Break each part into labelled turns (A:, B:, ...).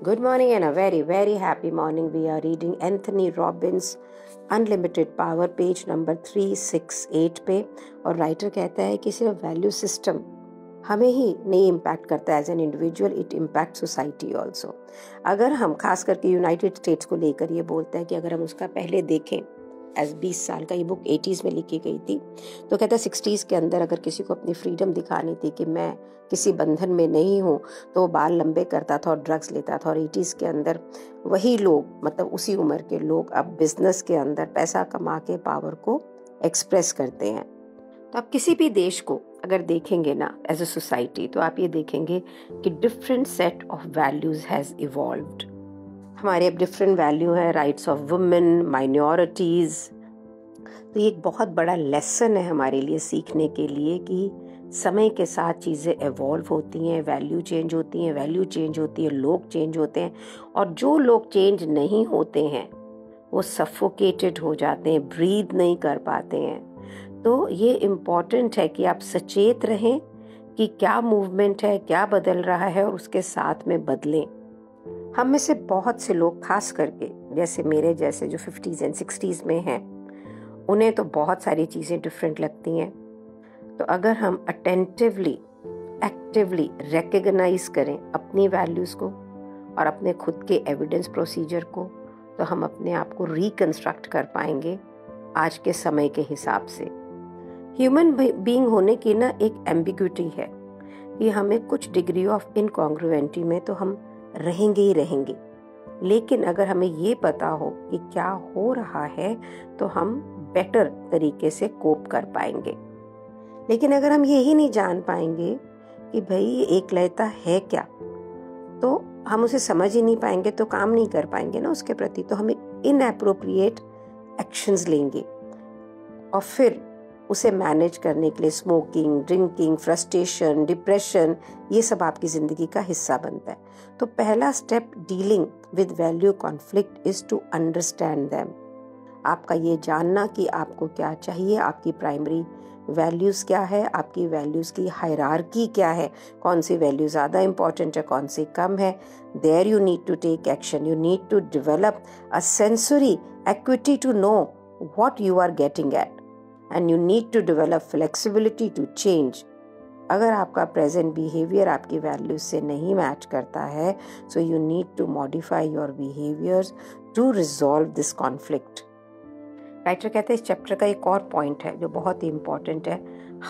A: Good morning and a very, very happy morning. We are reading Anthony Robbins Unlimited Power, page number 368 पे. और writer कहता है कि सिर्फ वैल्यू सिस्टम हमें ही नहीं इम्पैक्ट करता as an individual, it impact society also. अगर हम खास करके यूनाइटेड स्टेट्स को लेकर ये बोलते हैं कि अगर हम उसका पहले देखें, एज 20 साल का ये बुक 80s में लिखी गई थी, तो कहता है 60s के अंदर अगर किसी को अपनी फ्रीडम दिखानी थी कि मैं किसी बंधन में नहीं हूँ, तो वो बाल लंबे करता था और ड्रग्स लेता था. और 80s के अंदर वही लोग, मतलब उसी उम्र के लोग, अब बिजनेस के अंदर पैसा कमा के पावर को एक्सप्रेस करते हैं. तो आप किसी भी देश को अगर देखेंगे ना एज अ सोसाइटी, तो आप ये देखेंगे कि different set of values has evolved. हमारे अब डिफरेंट वैल्यू है, राइट्स ऑफ वुमेन, माइनॉरिटीज. तो ये एक बहुत बड़ा लेसन है हमारे लिए सीखने के लिए कि समय के साथ चीज़ें एवॉल्व होती हैं, वैल्यू चेंज होती हैं, वैल्यू चेंज होती है, लोग चेंज होते हैं. और जो लोग चेंज नहीं होते हैं वो सफोकेटेड हो जाते हैं, ब्रीथ नहीं कर पाते हैं. तो ये इम्पॉर्टेंट है कि आप सचेत रहें कि क्या मूवमेंट है, क्या बदल रहा है, और उसके साथ में बदलें. हम में से बहुत से लोग, खास करके जैसे मेरे जैसे जो 50s एंड 60s में हैं, उन्हें तो बहुत सारी चीज़ें डिफरेंट लगती हैं. तो अगर हम अटेंटिवली, एक्टिवली रिकग्नाइज करें अपनी वैल्यूज़ को और अपने खुद के एविडेंस प्रोसीजर को, तो हम अपने आप को रिकंस्ट्रक्ट कर पाएंगे आज के समय के हिसाब से. ह्यूमन बीइंग होने की ना एक एम्बिग्यूटी है कि हमें कुछ डिग्री ऑफ इनकॉन्ग्रुएंटी में तो हम रहेंगे ही रहेंगे. लेकिन अगर हमें ये पता हो कि क्या हो रहा है, तो हम बेटर तरीके से कोप कर पाएंगे. लेकिन अगर हम ये ही नहीं जान पाएंगे कि भाई ये एकलयता है क्या, तो हम उसे समझ ही नहीं पाएंगे, तो काम नहीं कर पाएंगे ना उसके प्रति. तो हम इनएप्रोप्रिएट एक्शंस लेंगे और फिर उसे मैनेज करने के लिए स्मोकिंग, ड्रिंकिंग, फ्रस्ट्रेशन, डिप्रेशन, ये सब आपकी ज़िंदगी का हिस्सा बनता है. तो पहला step dealing with value conflict is to understand them. आपका ये जानना कि आपको क्या चाहिए, आपकी प्राइमरी वैल्यूज़ क्या है, आपकी वैल्यूज़ की हायरार्की क्या है, कौन सी वैल्यू ज़्यादा इंपॉर्टेंट है, कौन सी कम है. There you need to take action. You need to develop a sensory equity to know what you are getting at, and you need to develop flexibility to change. अगर आपका प्रेजेंट बिहेवियर आपकी values से नहीं match करता है, so you need to modify your behaviors to resolve this conflict. Writer कहते हैं इस चैप्टर का एक और पॉइंट है जो बहुत ही इम्पोर्टेंट है.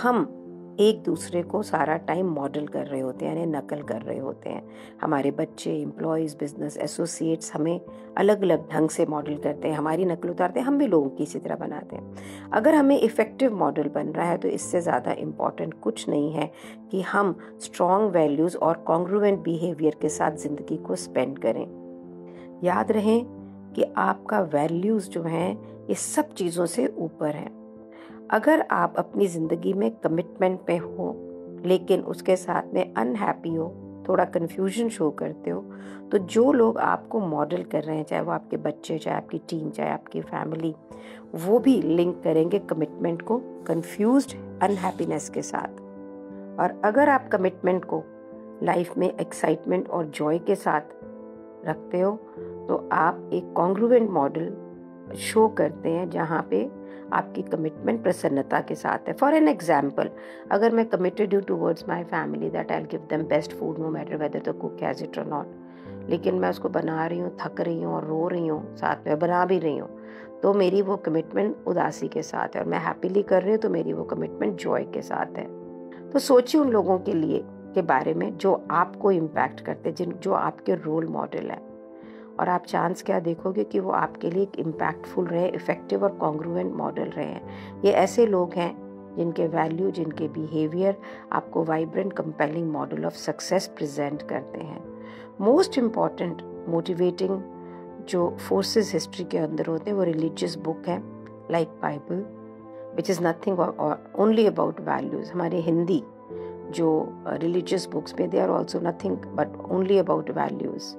A: हम एक दूसरे को सारा टाइम मॉडल कर रहे होते हैं, यानी नकल कर रहे होते हैं. हमारे बच्चे, एम्प्लॉयज़, बिजनेस एसोसिएट्स हमें अलग अलग ढंग से मॉडल करते हैं, हमारी नकल उतारते हैं, हम भी लोगों की इसी तरह बनाते हैं. अगर हमें इफ़ेक्टिव मॉडल बन रहा है, तो इससे ज़्यादा इम्पॉर्टेंट कुछ नहीं है कि हम स्ट्रॉन्ग वैल्यूज़ और कॉन्ग्रुएंट बिहेवियर के साथ ज़िंदगी को स्पेंड करें. याद रहें कि आपका वैल्यूज़ जो हैं ये सब चीज़ों से ऊपर हैं. अगर आप अपनी ज़िंदगी में कमिटमेंट पे हो लेकिन उसके साथ में अनहैप्पी हो, थोड़ा कन्फ्यूजन शो करते हो, तो जो लोग आपको मॉडल कर रहे हैं, चाहे वो आपके बच्चे, चाहे आपकी टीम, चाहे आपकी फैमिली, वो भी लिंक करेंगे कमिटमेंट को कन्फ्यूज्ड अनहैप्पीनेस के साथ. और अगर आप कमिटमेंट को लाइफ में एक्साइटमेंट और जॉय के साथ रखते हो, तो आप एक कॉन्ग्रुएंट मॉडल शो करते हैं जहाँ पे आपकी कमिटमेंट प्रसन्नता के साथ है. फॉर एन एग्जाम्पल, अगर मैं कमिटेड हूँ towards my family that I will give them best food no matter whether the cook has it और नॉट, लेकिन मैं उसको बना रही हूँ, थक रही हूँ और रो रही हूँ, साथ में बना भी रही हूँ, तो मेरी वो कमिटमेंट उदासी के साथ है. और मैं हैप्पीली कर रही हूँ, तो मेरी वो कमिटमेंट जॉय के साथ है. तो सोचिए उन लोगों के लिए के बारे में जो आपको इम्पैक्ट करते, जो आपके रोल मॉडल है, और आप चांस क्या देखोगे कि वो आपके लिए एक इम्पैक्टफुल रहे, इफ़ेक्टिव और कॉन्ग्रुएंट मॉडल रहे हैं. ये ऐसे लोग हैं जिनके वैल्यू, जिनके बिहेवियर आपको vibrant compelling model of success present करते हैं. मोस्ट इम्पॉर्टेंट मोटिवेटिंग जो फोर्सेस हिस्ट्री के अंदर होते हैं वो रिलीजियस बुक है like Bible, which is nothing only about values. हमारे हिंदी जो रिलीजियस बुक्स में, they are also nothing but only about values.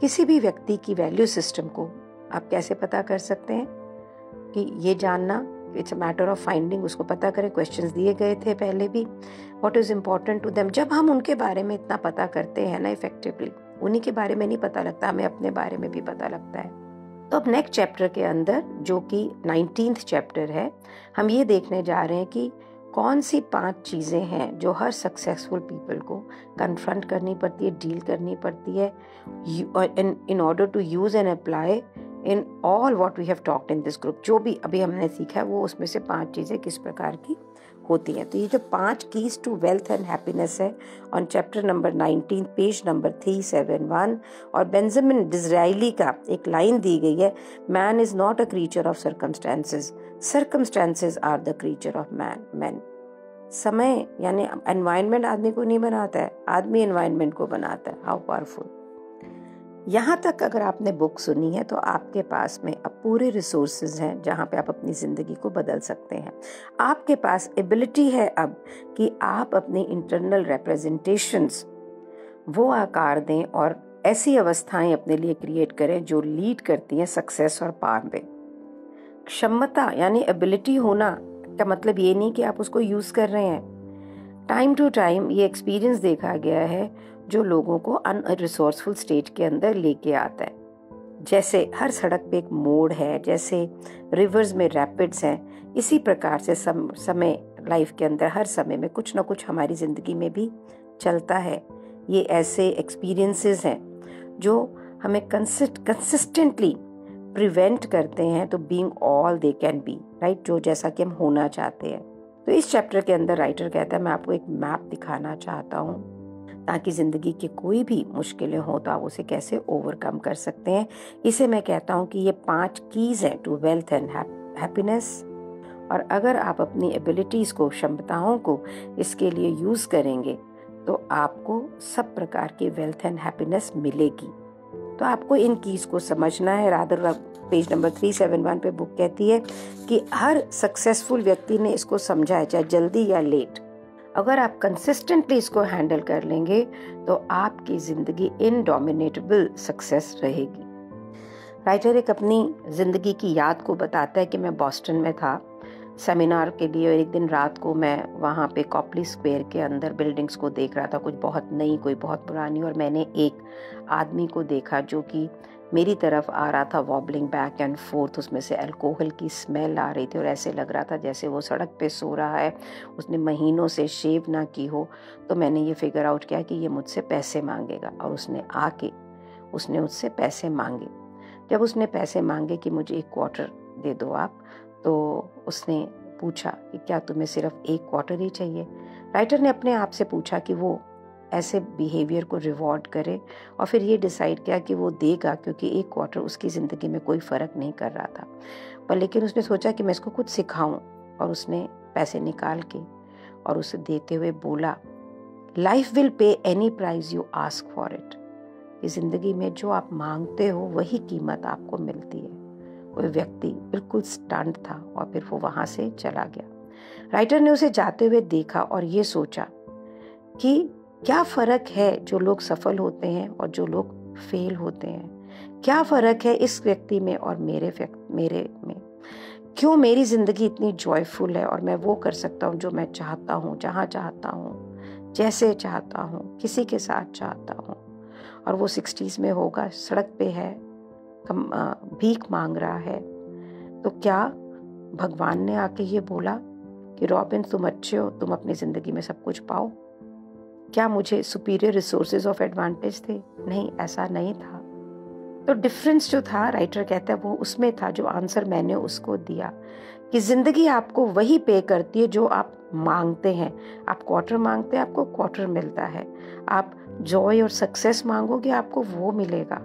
A: किसी भी व्यक्ति की वैल्यू सिस्टम को आप कैसे पता कर सकते हैं कि ये जानना it's a matter of finding, उसको पता करें। क्वेश्चंस दिए गए थे पहले भी, what is important to them. जब हम उनके बारे में इतना पता करते हैं ना इफेक्टिवली, उन्हीं के बारे में नहीं पता लगता, हमें अपने बारे में भी पता लगता है। तो अब नेक्स्ट चैप्टर के अंदर, जो कि 19th चैप्टर है, हम ये देखने जा रहे हैं कि कौन सी 5 चीज़ें हैं जो हर सक्सेसफुल पीपल को कन्फ्रंट करनी पड़ती है, डील करनी पड़ती है, in order to use and apply in all what we have talked in this group. जो भी अभी हमने सीखा है वो उसमें से 5 चीज़ें किस प्रकार की होती हैं। तो ये जो 5 keys to wealth and happiness है, on chapter number 19 page number 371, और बेंजामिन डिज़राइली का एक लाइन दी गई है, man is not a creature of circumstances, circumstances are the creature of man. समय यानी एनवायरनमेंट आदमी को नहीं बनाता है, आदमी एनवायरनमेंट को बनाता है। How powerful. यहाँ तक अगर आपने बुक सुनी है तो आपके पास में अब पूरे रिसोर्सेज हैं जहाँ पे आप अपनी ज़िंदगी को बदल सकते हैं। आपके पास एबिलिटी है अब कि आप अपने इंटरनल रिप्रेजेंटेशंस वो आकार दें और ऐसी अवस्थाएं अपने लिए क्रिएट करें जो लीड करती हैं सक्सेस और पावर पे। क्षमता यानी एबिलिटी होना का मतलब ये नहीं कि आप उसको यूज़ कर रहे हैं। टाइम टू टाइम ये एक्सपीरियंस देखा गया है जो लोगों को अनरिसोर्सफुल स्टेज के अंदर लेके आता है। जैसे हर सड़क पे एक मोड़ है, जैसे रिवर्स में रैपिड्स हैं, इसी प्रकार से समय लाइफ के अंदर हर समय में कुछ ना कुछ हमारी ज़िंदगी में भी चलता है। ये ऐसे एक्सपीरियंसेस हैं जो हमें कंसिस्टेंटली प्रिवेंट करते हैं तो being all they can be, right, जो जैसा कि हम होना चाहते हैं। तो इस चैप्टर के अंदर राइटर कहता है मैं आपको एक मैप दिखाना चाहता हूँ ताकि ज़िंदगी की कोई भी मुश्किलें हो तो आप उसे कैसे ओवरकम कर सकते हैं। इसे मैं कहता हूँ कि ये 5 कीज़ हैं टू वेल्थ एंड हैप्पीनेस, और अगर आप अपनी एबिलिटीज़ को, क्षमताओं को इसके लिए यूज़ करेंगे तो आपको सब प्रकार की वेल्थ एंड हैप्पीनेस मिलेगी। तो आपको इन कीज़ को समझना है। रादर पेज नंबर 371 पे बुक कहती है कि हर सक्सेसफुल व्यक्ति ने इसको समझा है, चाहे जल्दी या लेट। अगर आप कंसिस्टेंटली इसको हैंडल कर लेंगे तो आपकी ज़िंदगी इनडोमिनेटेबल सक्सेस रहेगी। राइटर एक अपनी ज़िंदगी की याद को बताता है कि मैं बॉस्टन में था सेमिनार के लिए, और एक दिन रात को मैं वहाँ पे कॉपली स्क्वायर के अंदर बिल्डिंग्स को देख रहा था, कुछ बहुत नई, कोई बहुत पुरानी, और मैंने एक आदमी को देखा जो कि मेरी तरफ आ रहा था वॉबलिंग बैक एंड फोर्थ। उसमें से अल्कोहल की स्मेल आ रही थी और ऐसे लग रहा था जैसे वो सड़क पे सो रहा है, उसने महीनों से शेव ना की हो। तो मैंने ये फिगर आउट किया कि ये मुझसे पैसे मांगेगा, और उसने मुझसे पैसे मांगे। जब उसने पैसे मांगे कि मुझे 1 क्वार्टर दे दो आप, तो उसने पूछा कि क्या तुम्हें सिर्फ 1 क्वार्टर ही चाहिए। राइटर ने अपने आप से पूछा कि वो ऐसे बिहेवियर को रिवॉर्ड करे, और फिर ये डिसाइड किया कि वो देगा क्योंकि 1 क्वार्टर उसकी ज़िंदगी में कोई फ़र्क नहीं कर रहा था। पर लेकिन उसने सोचा कि मैं इसको कुछ सिखाऊं, और उसने पैसे निकाल के और उसे देते हुए बोला, life will pay any price you ask for it. कि ज़िंदगी में जो आप मांगते हो वही कीमत आपको मिलती है। वो व्यक्ति बिल्कुल स्टंट था और फिर वो वहाँ से चला गया। राइटर ने उसे जाते हुए देखा और ये सोचा कि क्या फ़र्क है जो लोग सफल होते हैं और जो लोग फेल होते हैं। क्या फ़र्क है इस व्यक्ति में और मेरे में। क्यों मेरी ज़िंदगी इतनी जॉयफुल है और मैं वो कर सकता हूँ जो मैं चाहता हूँ, जहाँ चाहता हूँ, जैसे चाहता हूँ, किसी के साथ चाहता हूँ। और वो 60s में होगा, सड़क पे है, भीख मांग रहा है। तो क्या भगवान ने आके ये बोला कि रॉबिन तुम अच्छे हो, तुम अपनी ज़िंदगी में सब कुछ पाओ? क्या मुझे सुपीरियर रिसोर्सेज ऑफ एडवांटेज थे? नहीं, ऐसा नहीं था। तो डिफरेंस जो था, राइटर कहता है, वो उसमें था जो आंसर मैंने उसको दिया कि ज़िंदगी आपको वही पे करती है जो आप मांगते हैं। आप क्वार्टर मांगते हैं, आपको क्वार्टर मिलता है। आप जॉय और सक्सेस मांगोगे, आपको वो मिलेगा।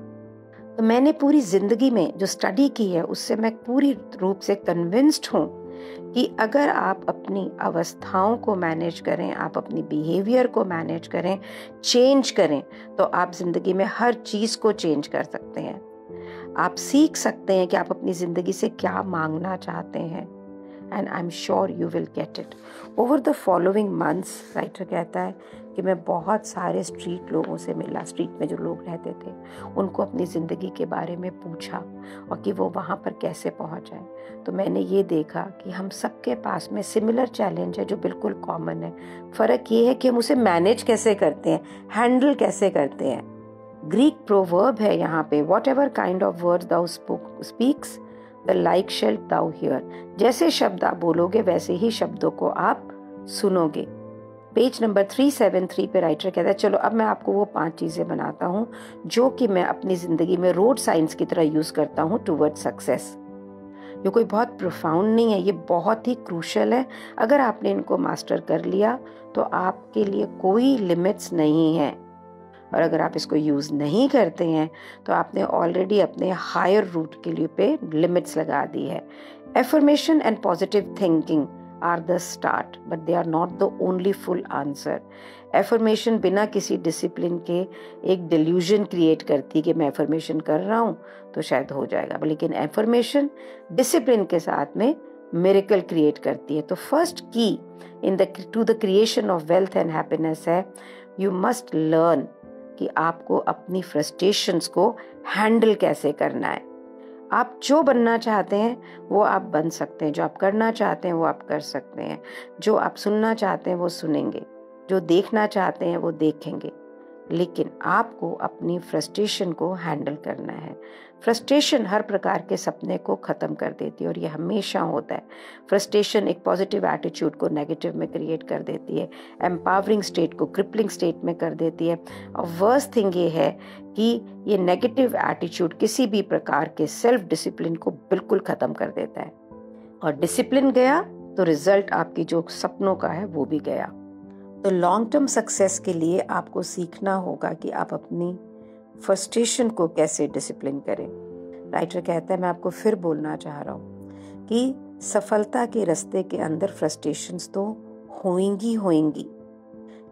A: तो मैंने पूरी ज़िंदगी में जो स्टडी की है उससे मैं पूरी रूप से कन्विंस्ड हूँ कि अगर आप अपनी अवस्थाओं को मैनेज करें, आप अपनी बिहेवियर को मैनेज करें, चेंज करें, तो आप ज़िंदगी में हर चीज़ को चेंज कर सकते हैं। आप सीख सकते हैं कि आप अपनी ज़िंदगी से क्या मांगना चाहते हैं, and I am sure you will get it. Over the following months, writer कहता है कि मैं बहुत सारे स्ट्रीट लोगों से मिला, स्ट्रीट में जो लोग रहते थे, उनको अपनी ज़िंदगी के बारे में पूछा और कि वो वहाँ पर कैसे पहुँच जाए। तो मैंने ये देखा कि हम सबके पास में सिमिलर चैलेंज है जो बिल्कुल कॉमन है। फ़र्क ये है कि हम उसे मैनेज कैसे करते हैं, हैंडल कैसे करते हैं। ग्रीक प्रोवर्ब है यहाँ पे, whatever kind of words thou speaks the like shall thou hear. जैसे शब्द आप बोलोगे वैसे ही शब्दों को आप सुनोगे। पेज नंबर 373 पे राइटर कहता है, चलो अब मैं आपको वो 5 चीज़ें बनाता हूँ जो कि मैं अपनी ज़िंदगी में रोड साइंस की तरह यूज़ करता हूँ टुवर्ड सक्सेस। ये कोई बहुत प्रोफाउंड नहीं है, ये बहुत ही क्रूशल है। अगर आपने इनको मास्टर कर लिया तो आपके लिए कोई लिमिट्स नहीं है, और अगर आप इसको यूज़ नहीं करते हैं तो आपने ऑलरेडी अपने हायर रूट के लिए पे लिमिट्स लगा दी है। Affirmation and positive thinking are the start but they are not the only full answer. Affirmation बिना किसी डिसिप्लिन के एक डिल्यूजन क्रिएट करती कि मैं एफर्मेशन कर रहा हूँ तो शायद हो जाएगा, लेकिन एफर्मेशन डिसिप्लिन के साथ में मिरेकल क्रिएट करती है। तो first key to the creation of wealth and happiness है, यू मस्ट लर्न कि आपको अपनी फ्रस्ट्रेशंस को हैंडल कैसे करना है। आप जो बनना चाहते हैं वो आप बन सकते हैं, जो आप करना चाहते हैं वो आप कर सकते हैं, जो आप सुनना चाहते हैं वो सुनेंगे, जो देखना चाहते हैं वो देखेंगे, लेकिन आपको अपनी फ्रस्ट्रेशन को हैंडल करना है। फ्रस्ट्रेशन हर प्रकार के सपने को ख़त्म कर देती है और ये हमेशा होता है। फ्रस्ट्रेशन एक पॉजिटिव एटीट्यूड को नेगेटिव में क्रिएट कर देती है, एम्पावरिंग स्टेट को क्रिपलिंग स्टेट में कर देती है। और वर्स्ट थिंग ये है कि ये नेगेटिव एटीट्यूड किसी भी प्रकार के सेल्फ डिसिप्लिन को बिल्कुल ख़त्म कर देता है, और डिसिप्लिन गया तो रिजल्ट आपकी जो सपनों का है वो भी गया। तो लॉन्ग टर्म सक्सेस के लिए आपको सीखना होगा कि आप अपनी फ्रस्ट्रेशन को कैसे डिसिप्लिन करें। राइटर कहता है, मैं आपको फिर बोलना चाह रहा हूँ कि सफलता के रास्ते के अंदर फ्रस्ट्रेशंस तो होंगी।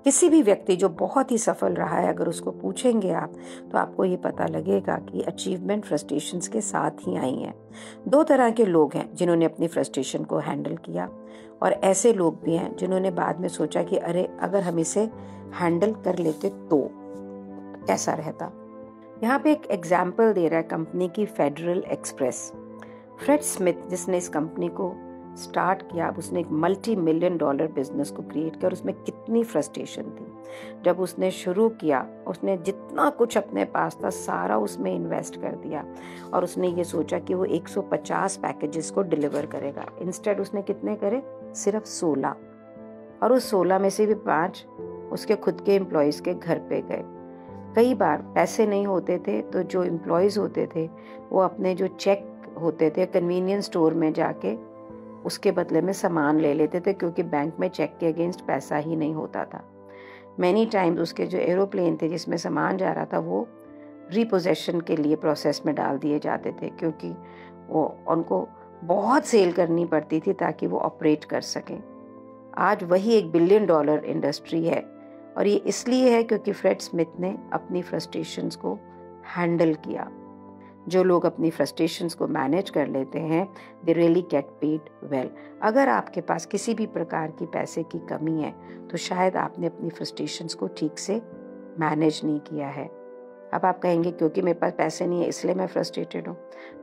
A: किसी भी व्यक्ति जो बहुत ही सफल रहा है, अगर उसको पूछेंगे आप तो आपको ये पता लगेगा कि अचीवमेंट फ्रस्ट्रेशंस के साथ ही आई है। 2 तरह के लोग हैं जिन्होंने अपनी फ्रस्ट्रेशन को हैंडल किया, और ऐसे लोग भी हैं जिन्होंने बाद में सोचा कि अरे अगर हम इसे हैंडल कर लेते तो कैसा रहता। यहाँ पे एक एग्जाम्पल दे रहा है कंपनी की फेडरल एक्सप्रेस। फ्रेड स्मिथ जिसने इस कंपनी को स्टार्ट किया, अब उसने एक $multi-million बिजनेस को क्रिएट किया और उसमें कितनी फ्रस्ट्रेशन थी। जब उसने शुरू किया उसने जितना कुछ अपने पास था सारा उसमें इन्वेस्ट कर दिया, और उसने ये सोचा कि वो 150 पैकेजेस को डिलीवर करेगा। इंस्टेड उसने कितने करे, सिर्फ 16, और उस 16 में से भी 5 उसके खुद के एम्प्लॉयज़ के घर पे गए। कई बार पैसे नहीं होते थे तो जो एम्प्लॉयज़ होते थे वो अपने जो चेक होते थे कन्वीनियंस स्टोर में जाके उसके बदले में सामान ले लेते थे, क्योंकि बैंक में चेक के अगेंस्ट पैसा ही नहीं होता था। मैनी टाइम्स उसके जो एरोप्लेन थे जिसमें सामान जा रहा था वो रिपोजेशन के लिए प्रोसेस में डाल दिए जाते थे, क्योंकि वो उनको बहुत सेल करनी पड़ती थी ताकि वो ऑपरेट कर सकें। आज वही $1 बिलियन इंडस्ट्री है, और ये इसलिए है क्योंकि फ्रेड स्मिथ ने अपनी फ्रस्ट्रेशंस को हैंडल किया। जो लोग अपनी फ्रस्ट्रेशंस को मैनेज कर लेते हैं they really get paid well. अगर आपके पास किसी भी प्रकार की पैसे की कमी है तो शायद आपने अपनी फ्रस्ट्रेशंस को ठीक से मैनेज नहीं किया है। अब आप कहेंगे क्योंकि मेरे पास पैसे नहीं है इसलिए मैं फ्रस्ट्रेटेड हूँ,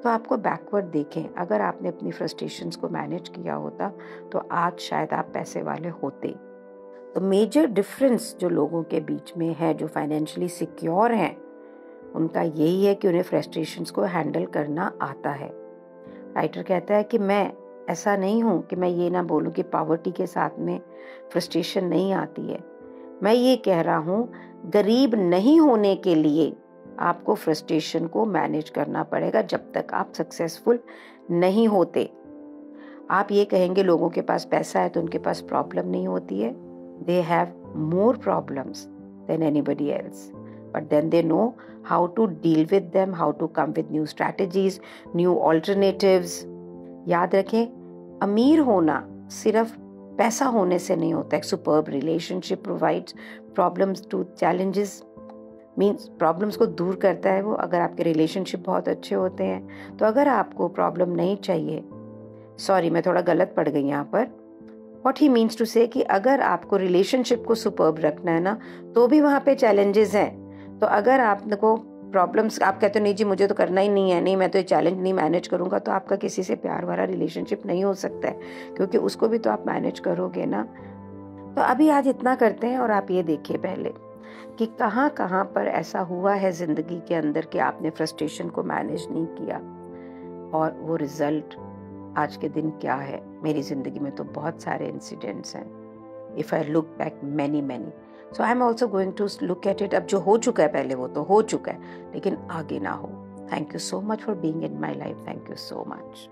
A: तो आपको बैकवर्ड देखें। अगर आपने अपनी फ्रस्ट्रेशंस को मैनेज किया होता तो आज शायद आप पैसे वाले होते। तो मेजर डिफरेंस जो लोगों के बीच में है जो फाइनेंशियली सिक्योर हैं उनका यही है कि उन्हें फ्रस्ट्रेशंस को हैंडल करना आता है। राइटर कहता है कि मैं ऐसा नहीं हूँ कि मैं ये ना बोलूँ कि पॉवर्टी के साथ में फ्रस्ट्रेशन नहीं आती है। मैं ये कह रहा हूँ गरीब नहीं होने के लिए आपको फ्रस्ट्रेशन को मैनेज करना पड़ेगा जब तक आप सक्सेसफुल नहीं होते। आप ये कहेंगे लोगों के पास पैसा है तो उनके पास प्रॉब्लम नहीं होती है। They have more problems than anybody else, but then they know how to deal with them, how to come with new strategies, new alternatives. याद रखें, अमीर होना सिर्फ पैसा होने से नहीं होता। एक superb relationship provides problems to challenges, means problems को दूर करता है वो, अगर आपके relationship बहुत अच्छे होते हैं। तो अगर आपको problem नहीं चाहिए, सॉरी मैं थोड़ा गलत पड़ गई यहाँ पर, व्हाट ही मीन्स टू से कि अगर आपको रिलेशनशिप को सुपर्ब रखना है ना, तो भी वहाँ पे चैलेंजेस हैं। तो अगर आपको प्रॉब्लम्स, आप कहते हो नहीं जी मुझे तो करना ही नहीं है, नहीं मैं तो ये चैलेंज नहीं मैनेज करूँगा, तो आपका किसी से प्यार वाला रिलेशनशिप नहीं हो सकता है, क्योंकि उसको भी तो आप मैनेज करोगे ना। तो अभी आज इतना करते हैं और आप ये देखिए पहले कि कहाँ कहाँ पर ऐसा हुआ है ज़िंदगी के अंदर कि आपने फ्रस्ट्रेशन को मैनेज नहीं किया, और वो रिज़ल्ट आज के दिन क्या है। मेरी ज़िंदगी में तो बहुत सारे इंसिडेंट्स हैं, if I look back many so I am also going to look at it. अब जो हो चुका है पहले वो तो हो चुका है, लेकिन आगे ना हो। Thank you so much for being in my life. Thank you so much.